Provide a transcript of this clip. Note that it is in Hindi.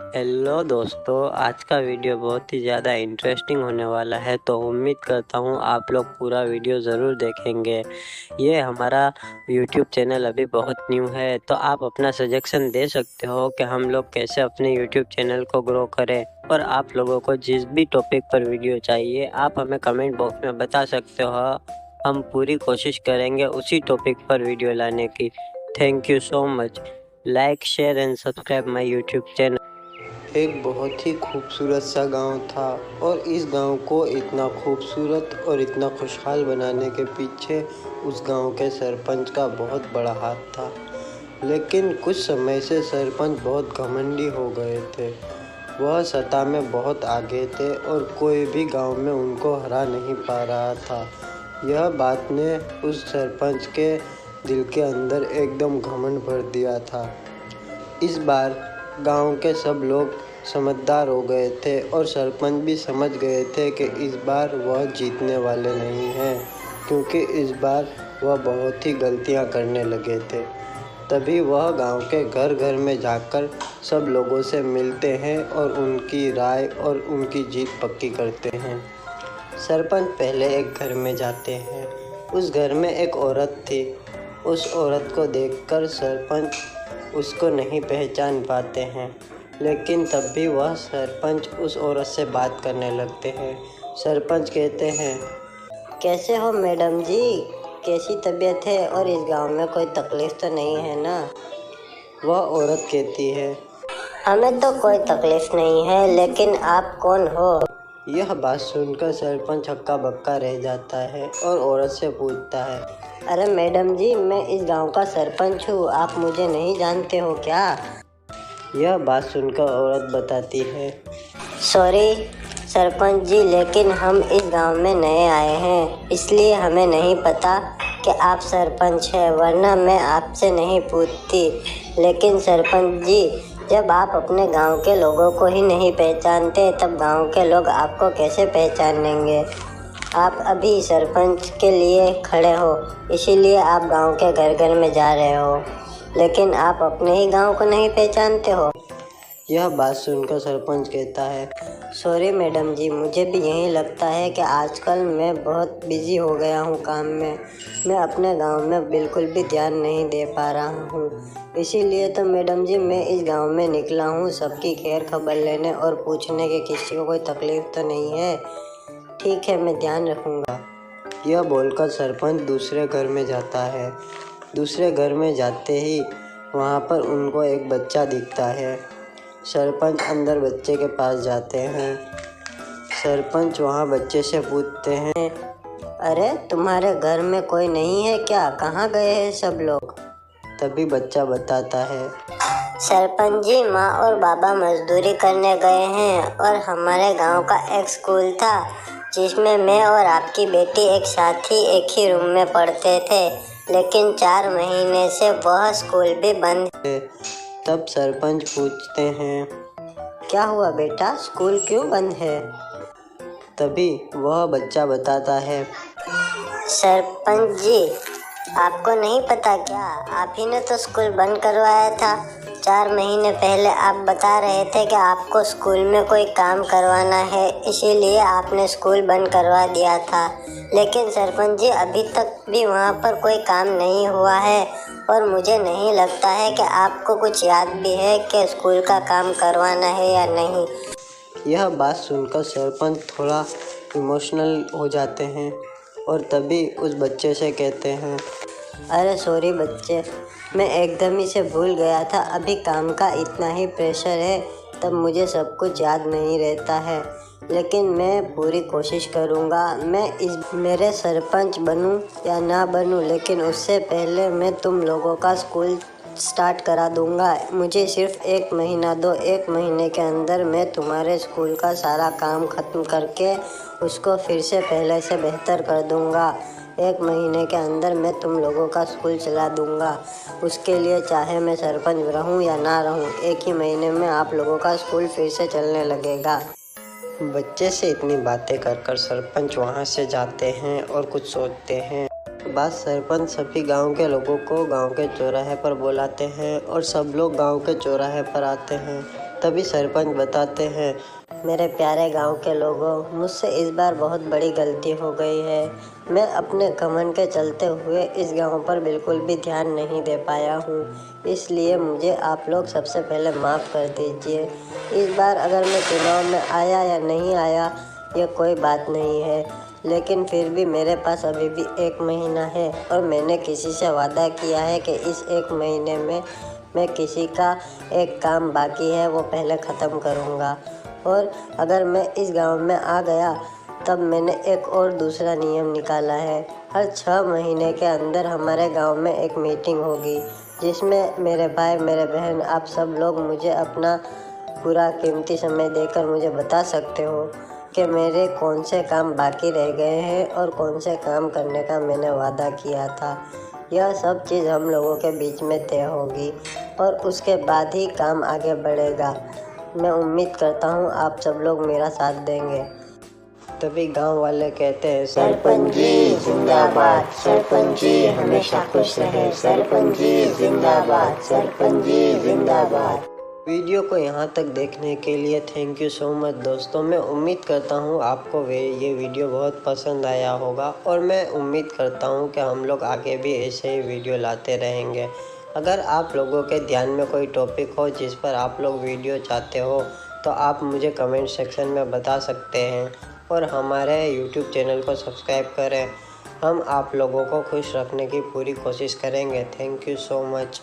हेलो दोस्तों, आज का वीडियो बहुत ही ज़्यादा इंटरेस्टिंग होने वाला है, तो उम्मीद करता हूँ आप लोग पूरा वीडियो ज़रूर देखेंगे। ये हमारा यूट्यूब चैनल अभी बहुत न्यू है, तो आप अपना सजेशन दे सकते हो कि हम लोग कैसे अपने यूट्यूब चैनल को ग्रो करें। और आप लोगों को जिस भी टॉपिक पर वीडियो चाहिए आप हमें कमेंट बॉक्स में बता सकते हो। हम पूरी कोशिश करेंगे उसी टॉपिक पर वीडियो लाने की। Thank you so much. Like, share and subscribe my YouTube channel. एक बहुत ही खूबसूरत सा गांव था और इस गांव को इतना खूबसूरत और इतना खुशहाल बनाने के पीछे उस गांव के सरपंच का बहुत बड़ा हाथ था। लेकिन कुछ समय से सरपंच बहुत घमंडी हो गए थे। वह सत्ता में बहुत आगे थे और कोई भी गांव में उनको हरा नहीं पा रहा था। यह बात ने उस सरपंच के दिल के अंदर एकदम घमंड भर दिया था। इस बार गांव के सब लोग समझदार हो गए थे और सरपंच भी समझ गए थे कि इस बार वह जीतने वाले नहीं हैं, क्योंकि इस बार वह बहुत ही गलतियां करने लगे थे। तभी वह गांव के घर घर में जाकर सब लोगों से मिलते हैं और उनकी राय और उनकी जीत पक्की करते हैं। सरपंच पहले एक घर में जाते हैं। उस घर में एक औरत थी। उस औरत को देखकर सरपंच उसको नहीं पहचान पाते हैं, लेकिन तब भी वह सरपंच उस औरत से बात करने लगते हैं। सरपंच कहते हैं, कैसे हो मैडम जी, कैसी तबीयत है और इस गांव में कोई तकलीफ तो नहीं है ना? वह औरत कहती है, हमें तो कोई तकलीफ नहीं है, लेकिन आप कौन हो? यह बात सुनकर सरपंच हक्का बक्का रह जाता है और औरत से पूछता है, अरे मैडम जी, मैं इस गांव का सरपंच हूँ, आप मुझे नहीं जानते हो क्या? यह बात सुनकर औरत बताती है, सॉरी सरपंच जी, लेकिन हम इस गांव में नए आए हैं, इसलिए हमें नहीं पता कि आप सरपंच हैं, वरना मैं आपसे नहीं पूछती। लेकिन सरपंच जी, जब आप अपने गांव के लोगों को ही नहीं पहचानते, तब गांव के लोग आपको कैसे पहचानेंगे? आप अभी सरपंच के लिए खड़े हो, इसीलिए आप गांव के घर घर में जा रहे हो, लेकिन आप अपने ही गांव को नहीं पहचानते हो। यह बात सुनकर सरपंच कहता है, सॉरी मैडम जी, मुझे भी यही लगता है कि आजकल मैं बहुत बिजी हो गया हूँ काम में। मैं अपने गांव में बिल्कुल भी ध्यान नहीं दे पा रहा हूँ, इसीलिए तो मैडम जी मैं इस गांव में निकला हूँ सबकी खैर खबर लेने और पूछने कि किसी को कोई तकलीफ तो नहीं है। ठीक है, मैं ध्यान रखूँगा। यह बोलकर सरपंच दूसरे घर में जाता है। दूसरे घर में जाते ही वहाँ पर उनको एक बच्चा दिखता है। सरपंच अंदर बच्चे के पास जाते हैं। सरपंच वहाँ बच्चे से पूछते हैं, अरे तुम्हारे घर में कोई नहीं है क्या? कहाँ गए हैं सब लोग? तभी बच्चा बताता है, सरपंच जी, माँ और बाबा मजदूरी करने गए हैं और हमारे गांव का एक स्कूल था जिसमें मैं और आपकी बेटी एक साथ ही एक ही रूम में पढ़ते थे, लेकिन 4 महीने से वह स्कूल भी बंद है। तब सरपंच पूछते हैं, क्या हुआ बेटा, स्कूल क्यों बंद है? तभी वह बच्चा बताता है, सरपंच जी, आपको नहीं पता क्या, आप ही ने तो स्कूल बंद करवाया था। 4 महीने पहले आप बता रहे थे कि आपको स्कूल में कोई काम करवाना है, इसीलिए आपने स्कूल बंद करवा दिया था। लेकिन सरपंच जी, अभी तक भी वहाँ पर कोई काम नहीं हुआ है और मुझे नहीं लगता है कि आपको कुछ याद भी है कि स्कूल का काम करवाना है या नहीं। यह बात सुनकर सरपंच थोड़ा इमोशनल हो जाते हैं और तभी उस बच्चे से कहते हैं, अरे सॉरी बच्चे, मैं एकदम ही से भूल गया था, अभी काम का इतना ही प्रेशर है, तब मुझे सब कुछ याद नहीं रहता है, लेकिन मैं पूरी कोशिश करूँगा। मैं इस मेरे सरपंच बनूँ या ना बनूँ, लेकिन उससे पहले मैं तुम लोगों का स्कूल स्टार्ट करा दूँगा। मुझे सिर्फ 1 महीना दो, 1 महीने के अंदर मैं तुम्हारे स्कूल का सारा काम ख़त्म करके उसको फिर से पहले से बेहतर कर दूँगा। 1 महीने के अंदर मैं तुम लोगों का स्कूल चला दूँगा। उसके लिए चाहे मैं सरपंच रहूँ या ना रहूँ, 1 ही महीने में आप लोगों का स्कूल फिर से चलने लगेगा। बच्चे से इतनी बातें कर सरपंच वहाँ से जाते हैं और कुछ सोचते हैं। बाद सरपंच सभी गांव के लोगों को गांव के चौराहे पर बुलाते हैं और सब लोग गांव के चौराहे पर आते हैं। तभी सरपंच बताते हैं, मेरे प्यारे गांव के लोगों, मुझसे इस बार बहुत बड़ी गलती हो गई है। मैं अपने घमंड के चलते हुए इस गांव पर बिल्कुल भी ध्यान नहीं दे पाया हूँ, इसलिए मुझे आप लोग सबसे पहले माफ़ कर दीजिए। इस बार अगर मैं चुनाव में आया या नहीं आया ये कोई बात नहीं है, लेकिन फिर भी मेरे पास अभी भी 1 महीना है और मैंने किसी से वादा किया है कि इस 1 महीने में मैं किसी का एक काम बाकी है वो पहले ख़त्म करूँगा। और अगर मैं इस गांव में आ गया तब मैंने एक और दूसरा नियम निकाला है। हर 6 महीने के अंदर हमारे गांव में एक मीटिंग होगी जिसमें मेरे भाई मेरे बहन आप सब लोग मुझे अपना पूरा कीमती समय देकर मुझे बता सकते हो कि मेरे कौन से काम बाकी रह गए हैं और कौन से काम करने का मैंने वादा किया था। यह सब चीज़ हम लोगों के बीच में तय होगी और उसके बाद ही काम आगे बढ़ेगा। मैं उम्मीद करता हूँ आप सब लोग मेरा साथ देंगे। तभी गांव वाले कहते हैं, सरपंच जी जिंदाबाद, सरपंच जी हमेशा खुश रहे, सरपंच जी जिंदाबाद, सरपंच जी जिंदाबाद। वीडियो को यहाँ तक देखने के लिए थैंक यू सो मच दोस्तों। मैं उम्मीद करता हूँ आपको ये वीडियो बहुत पसंद आया होगा और मैं उम्मीद करता हूँ कि हम लोग आगे भी ऐसे ही वीडियो लाते रहेंगे। अगर आप लोगों के ध्यान में कोई टॉपिक हो जिस पर आप लोग वीडियो चाहते हो तो आप मुझे कमेंट सेक्शन में बता सकते हैं और हमारे यूट्यूब चैनल को सब्सक्राइब करें। हम आप लोगों को खुश रखने की पूरी कोशिश करेंगे। Thank you so much.